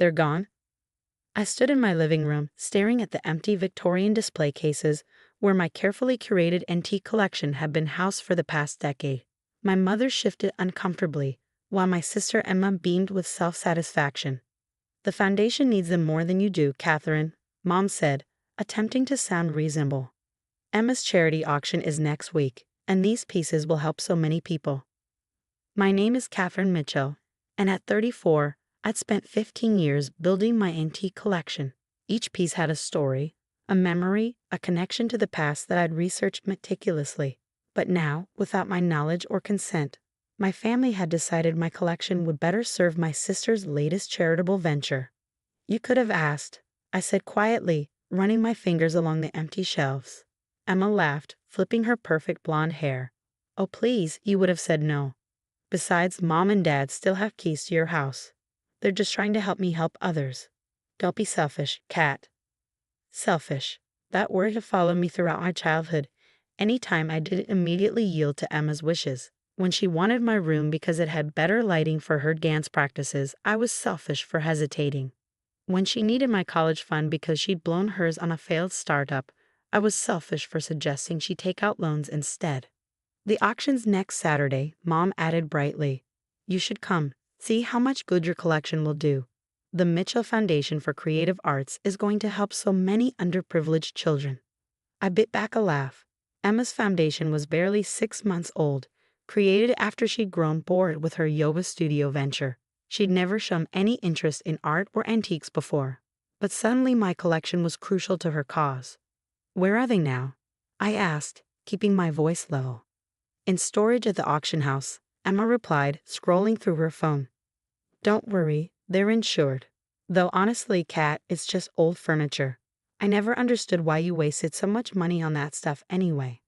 They're gone? I stood in my living room, staring at the empty Victorian display cases where my carefully curated antique collection had been housed for the past decade. My mother shifted uncomfortably, while my sister Emma beamed with self-satisfaction. "The foundation needs them more than you do, Catherine," Mom said, attempting to sound reasonable. "Emma's charity auction is next week, and these pieces will help so many people." My name is Catherine Mitchell, and at 34, I'd spent 15 years building my antique collection. Each piece had a story, a memory, a connection to the past that I'd researched meticulously. But now, without my knowledge or consent, my family had decided my collection would better serve my sister's latest charitable venture. "You could have asked," I said quietly, running my fingers along the empty shelves. Emma laughed, flipping her perfect blonde hair. "Oh, please, you would have said no. Besides, Mom and Dad still have keys to your house. They're just trying to help me help others. Don't be selfish, Cat." Selfish. That word had followed me throughout my childhood. Any time I didn't immediately yield to Emma's wishes. When she wanted my room because it had better lighting for her dance practices, I was selfish for hesitating. When she needed my college fund because she'd blown hers on a failed startup, I was selfish for suggesting she take out loans instead. "The auction's next Saturday," Mom added brightly. "You should come. See how much good your collection will do. The Mitchell Foundation for Creative Arts is going to help so many underprivileged children." I bit back a laugh. Emma's foundation was barely 6 months old, created after she'd grown bored with her yoga studio venture. She'd never shown any interest in art or antiques before. But suddenly my collection was crucial to her cause. "Where are they now?" I asked, keeping my voice level. "In storage at the auction house," Emma replied, scrolling through her phone. "Don't worry, they're insured. Though honestly, Kat, it's just old furniture. I never understood why you wasted so much money on that stuff anyway."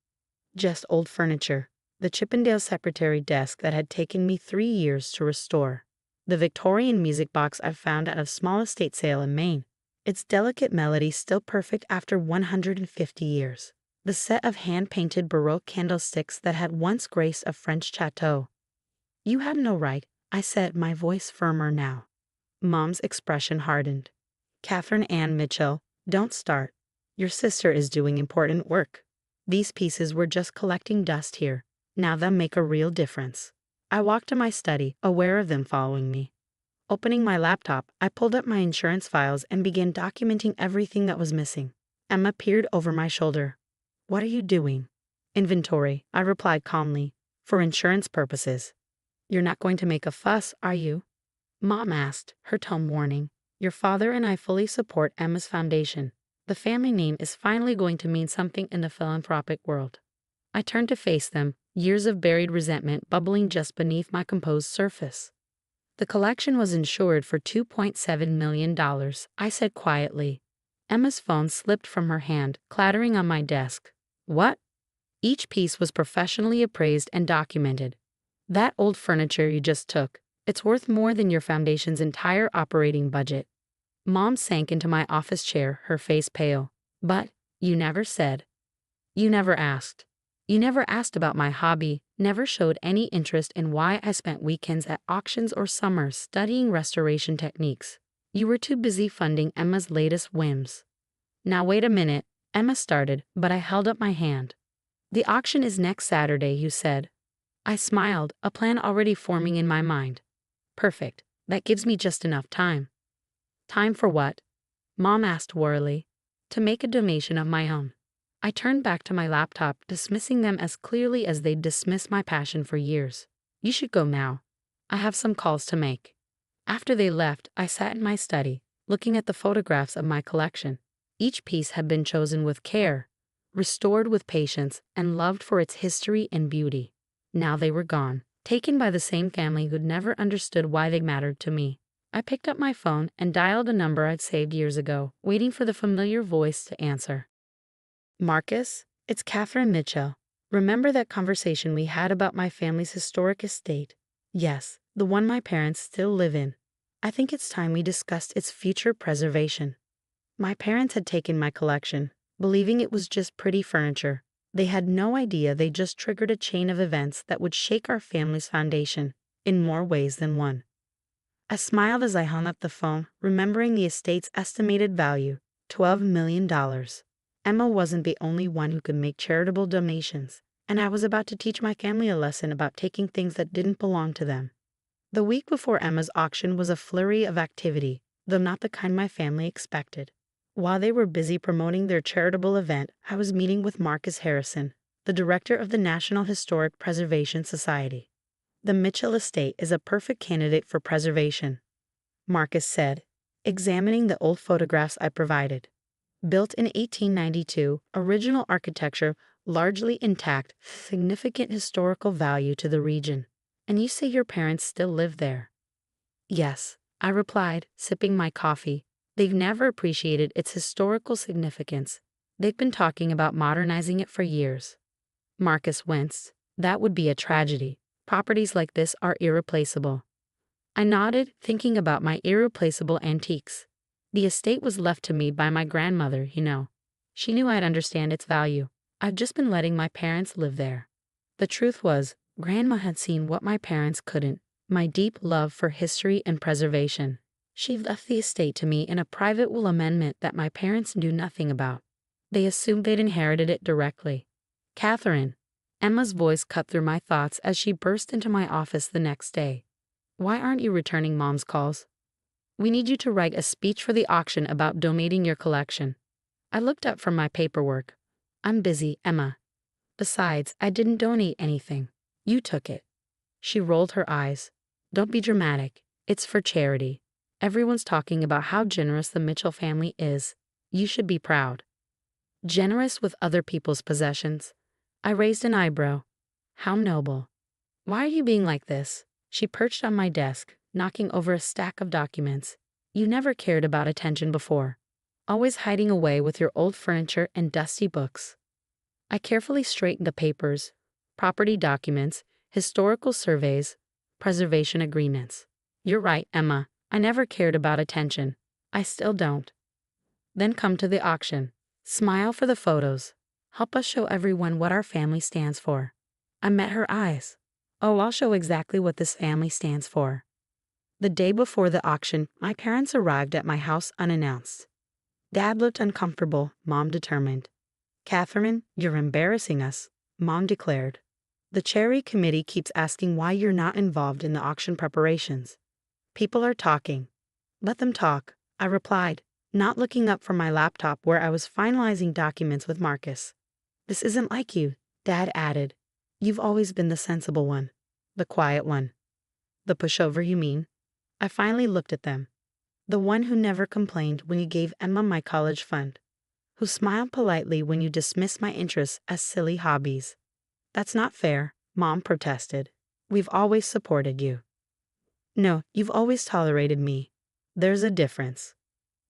Just old furniture. The Chippendale secretary desk that had taken me 3 years to restore. The Victorian music box I found at a small estate sale in Maine. Its delicate melody still perfect after 150 years. The set of hand-painted Baroque candlesticks that had once graced a French chateau. "You had no right," I said, my voice firmer now. Mom's expression hardened. "Catherine Ann Mitchell, don't start. Your sister is doing important work. These pieces were just collecting dust here. Now they'll make a real difference." I walked to my study, aware of them following me. Opening my laptop, I pulled up my insurance files and began documenting everything that was missing. Emma peered over my shoulder. "What are you doing?" "Inventory," I replied calmly. "For insurance purposes." "You're not going to make a fuss, are you?" Mom asked, her tone warning. "Your father and I fully support Emma's foundation. The family name is finally going to mean something in the philanthropic world." I turned to face them, years of buried resentment bubbling just beneath my composed surface. "The collection was insured for $2.7 million, I said quietly. Emma's phone slipped from her hand, clattering on my desk. "What?" "Each piece was professionally appraised and documented. That old furniture you just took, it's worth more than your foundation's entire operating budget." Mom sank into my office chair, her face pale. "But you never said. You never asked. You never asked about my hobby, never showed any interest in why I spent weekends at auctions or summers studying restoration techniques. You were too busy funding Emma's latest whims." "Now wait a minute," Emma started, but I held up my hand. "The auction is next Saturday, you said." I smiled, a plan already forming in my mind. "Perfect. That gives me just enough time." "Time for what?" Mom asked wearily. "To make a donation of my own." I turned back to my laptop, dismissing them as clearly as they'd dismissed my passion for years. "You should go now. I have some calls to make." After they left, I sat in my study, looking at the photographs of my collection. Each piece had been chosen with care, restored with patience, and loved for its history and beauty. Now they were gone, taken by the same family who'd never understood why they mattered to me. I picked up my phone and dialed a number I'd saved years ago, waiting for the familiar voice to answer. "Marcus, it's Catherine Mitchell. Remember that conversation we had about my family's historic estate?" "Yes, the one my parents still live in. I think it's time we discussed its future preservation." My parents had taken my collection, believing it was just pretty furniture. They had no idea they just triggered a chain of events that would shake our family's foundation, in more ways than one. I smiled as I hung up the phone, remembering the estate's estimated value, $12 million. Emma wasn't the only one who could make charitable donations, and I was about to teach my family a lesson about taking things that didn't belong to them. The week before Emma's auction was a flurry of activity, though not the kind my family expected. While they were busy promoting their charitable event, I was meeting with Marcus Harrison, the director of the National Historic Preservation Society. The Mitchell estate is a perfect candidate for preservation, Marcus said, examining the old photographs I provided. Built in 1892, original architecture largely intact, significant historical value to the region. And you say your parents still live there? Yes, I replied, sipping my coffee. They've never appreciated its historical significance. They've been talking about modernizing it for years. Marcus winced. That would be a tragedy. Properties like this are irreplaceable. I nodded, thinking about my irreplaceable antiques. The estate was left to me by my grandmother, you know. She knew I'd understand its value. I've just been letting my parents live there. The truth was, Grandma had seen what my parents couldn't, my deep love for history and preservation. She left the estate to me in a private will amendment that my parents knew nothing about. They assumed they'd inherited it directly. Catherine, Emma's voice cut through my thoughts as she burst into my office the next day. Why aren't you returning Mom's calls? We need you to write a speech for the auction about donating your collection. I looked up from my paperwork. I'm busy, Emma. Besides, I didn't donate anything. You took it. She rolled her eyes. Don't be dramatic. It's for charity. Everyone's talking about how generous the Mitchell family is. You should be proud. Generous with other people's possessions? I raised an eyebrow. How noble. Why are you being like this? She perched on my desk, knocking over a stack of documents. You never cared about attention before. Always hiding away with your old furniture and dusty books. I carefully straightened the papers, property documents, historical surveys, preservation agreements. You're right, Emma. I never cared about attention. I still don't. Then come to the auction. Smile for the photos. Help us show everyone what our family stands for. I met her eyes. Oh, I'll show exactly what this family stands for. The day before the auction, my parents arrived at my house unannounced. Dad looked uncomfortable, Mom determined. Catherine, you're embarrassing us, Mom declared. The charity committee keeps asking why you're not involved in the auction preparations. People are talking. Let them talk, I replied, not looking up from my laptop where I was finalizing documents with Marcus. This isn't like you, Dad added. You've always been the sensible one. The quiet one. The pushover, you mean? I finally looked at them. The one who never complained when you gave Emma my college fund. Who smiled politely when you dismissed my interests as silly hobbies. That's not fair, Mom protested. We've always supported you. No, you've always tolerated me. There's a difference.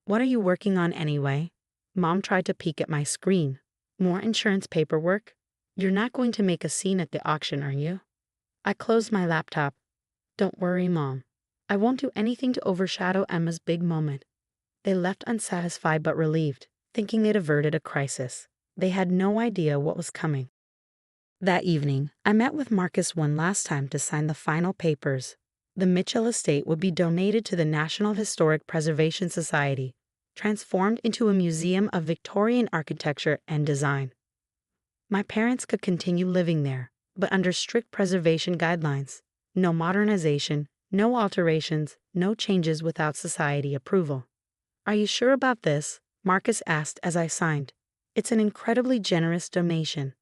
What are you working on anyway? Mom tried to peek at my screen. More insurance paperwork? You're not going to make a scene at the auction, are you? I closed my laptop. Don't worry, Mom. I won't do anything to overshadow Emma's big moment. They left unsatisfied but relieved, thinking they'd averted a crisis. They had no idea what was coming. That evening, I met with Marcus one last time to sign the final papers. The Mitchell estate would be donated to the National Historic Preservation Society, transformed into a museum of Victorian architecture and design. My parents could continue living there, but under strict preservation guidelines. No modernization, no alterations, no changes without society approval. Are you sure about this? Marcus asked as I signed. It's an incredibly generous donation.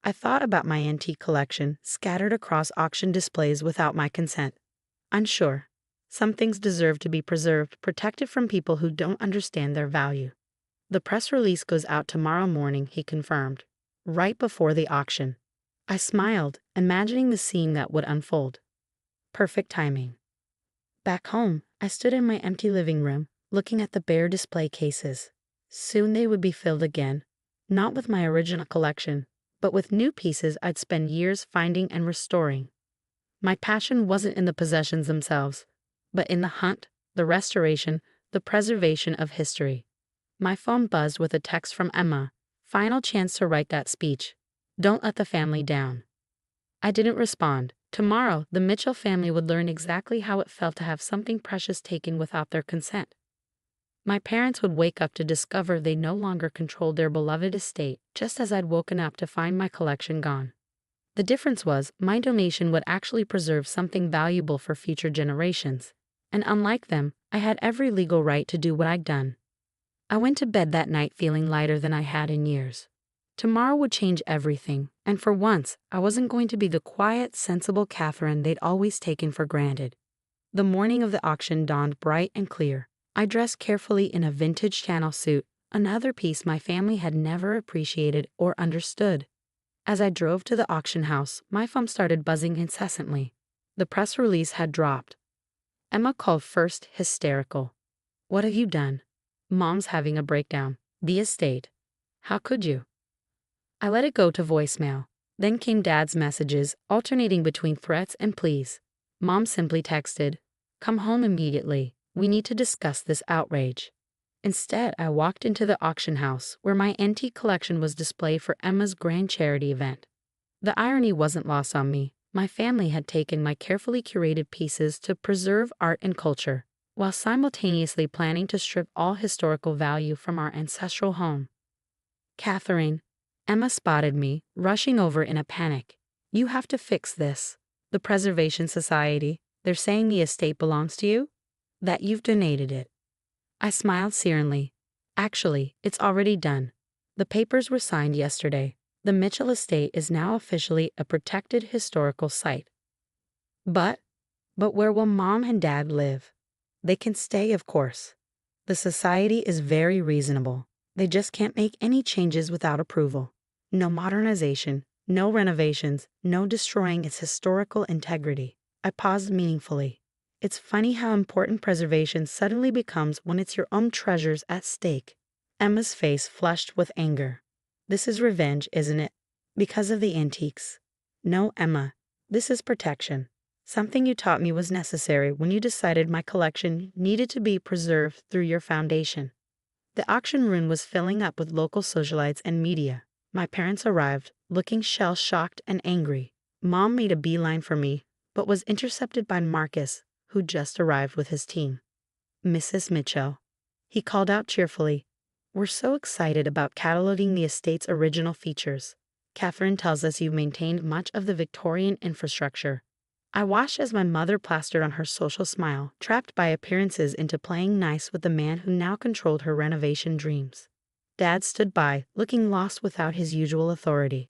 I thought about my antique collection scattered across auction displays without my consent. Unsure. Some things deserve to be preserved, protected from people who don't understand their value. The press release goes out tomorrow morning, he confirmed, right before the auction. I smiled, imagining the scene that would unfold. Perfect timing. Back home, I stood in my empty living room, looking at the bare display cases. Soon they would be filled again, not with my original collection, but with new pieces I'd spend years finding and restoring. My passion wasn't in the possessions themselves, but in the hunt, the restoration, the preservation of history. My phone buzzed with a text from Emma. Final chance to write that speech. Don't let the family down. I didn't respond, Tomorrow, the Mitchell family would learn exactly how it felt to have something precious taken without their consent. My parents would wake up to discover they no longer controlled their beloved estate, just as I'd woken up to find my collection gone. The difference was, my donation would actually preserve something valuable for future generations. And unlike them, I had every legal right to do what I'd done. I went to bed that night feeling lighter than I had in years. Tomorrow would change everything, and for once, I wasn't going to be the quiet, sensible Catherine they'd always taken for granted. The morning of the auction dawned bright and clear. I dressed carefully in a vintage Chanel suit, another piece my family had never appreciated or understood. As I drove to the auction house, my phone started buzzing incessantly. The press release had dropped. Emma called first, hysterical. "What have you done?" "Mom's having a breakdown. The estate." "How could you?" I let it go to voicemail. Then came Dad's messages, alternating between threats and pleas. Mom simply texted, "Come home immediately. We need to discuss this outrage." Instead, I walked into the auction house, where my antique collection was displayed for Emma's grand charity event. The irony wasn't lost on me. My family had taken my carefully curated pieces to preserve art and culture, while simultaneously planning to strip all historical value from our ancestral home. "Catherine," Emma spotted me, rushing over in a panic. "You have to fix this. The Preservation Society, they're saying the estate belongs to you? That you've donated it." I smiled serenely. "Actually, it's already done. The papers were signed yesterday. The Mitchell estate is now officially a protected historical site." But where will Mom and Dad live?" "They can stay, of course. The society is very reasonable. They just can't make any changes without approval. No modernization, no renovations, no destroying its historical integrity." I paused meaningfully. It's funny how important preservation suddenly becomes when it's your own treasures at stake. Emma's face flushed with anger. "This is revenge, isn't it? Because of the antiques." "No, Emma. This is protection. Something you taught me was necessary when you decided my collection needed to be preserved through your foundation." The auction room was filling up with local socialites and media. My parents arrived, looking shell-shocked and angry. Mom made a beeline for me, but was intercepted by Marcus, who just arrived with his team. "Mrs. Mitchell," he called out cheerfully, "we're so excited about cataloging the estate's original features. Catherine tells us you've maintained much of the Victorian infrastructure." I watched as my mother plastered on her social smile, trapped by appearances into playing nice with the man who now controlled her renovation dreams. Dad stood by, looking lost without his usual authority.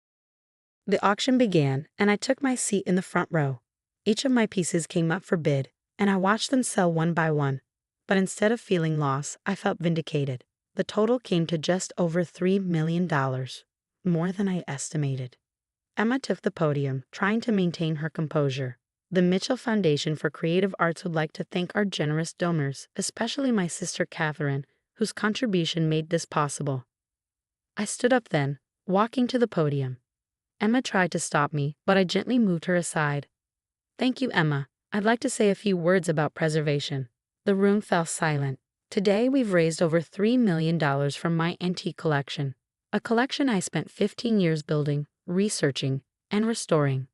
The auction began, and I took my seat in the front row. Each of my pieces came up for bid, and I watched them sell one by one. But instead of feeling loss, I felt vindicated. The total came to just over $3 million, more than I estimated. Emma took the podium, trying to maintain her composure. "The Mitchell Foundation for Creative Arts would like to thank our generous donors, especially my sister Catherine, whose contribution made this possible." I stood up then, walking to the podium. Emma tried to stop me, but I gently moved her aside. "Thank you, Emma. I'd like to say a few words about preservation." The room fell silent. "Today we've raised over $3 million from my antique collection, a collection I spent 15 years building, researching, and restoring.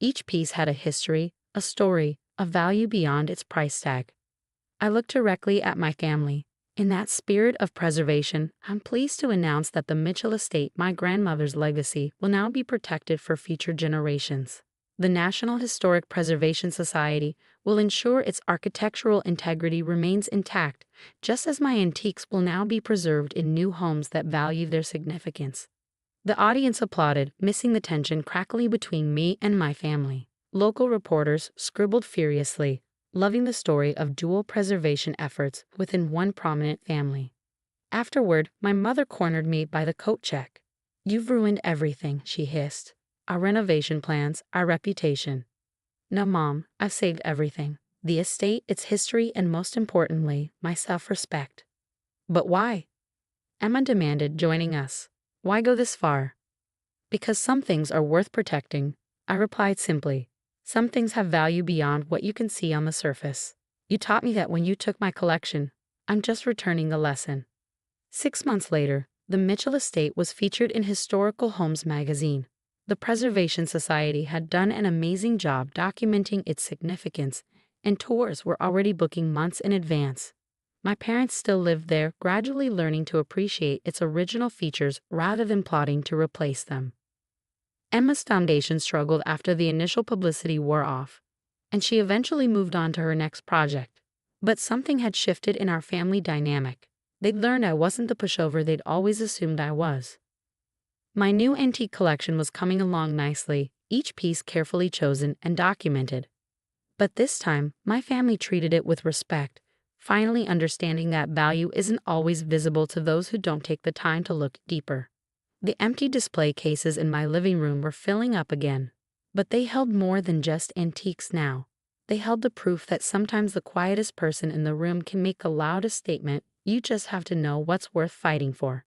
Each piece had a history, a story, a value beyond its price tag." I looked directly at my family. In that spirit of preservation, I'm pleased to announce that the Mitchell estate, my grandmother's legacy, will now be protected for future generations. The National Historic Preservation Society will ensure its architectural integrity remains intact, just as my antiques will now be preserved in new homes that value their significance. The audience applauded, missing the tension crackly between me and my family. Local reporters scribbled furiously, loving the story of dual preservation efforts within one prominent family. Afterward, my mother cornered me by the coat check. "You've ruined everything," she hissed. "Our renovation plans, our reputation." "No, Mom, I've saved everything. The estate, its history, and most importantly, my self-respect." "But why?" Emma demanded, joining us. "Why go this far?" "Because some things are worth protecting," I replied simply. "Some things have value beyond what you can see on the surface. You taught me that when you took my collection. I'm just returning the lesson." 6 months later, the Mitchell estate was featured in Historical Homes magazine. The Preservation Society had done an amazing job documenting its significance, and tours were already booking months in advance. My parents still lived there, gradually learning to appreciate its original features rather than plotting to replace them. Emma's foundation struggled after the initial publicity wore off, and she eventually moved on to her next project. But something had shifted in our family dynamic. They'd learned I wasn't the pushover they'd always assumed I was. My new antique collection was coming along nicely, each piece carefully chosen and documented. But this time, my family treated it with respect, finally understanding that value isn't always visible to those who don't take the time to look deeper. The empty display cases in my living room were filling up again. But they held more than just antiques now. They held the proof that sometimes the quietest person in the room can make the loudest statement. You just have to know what's worth fighting for.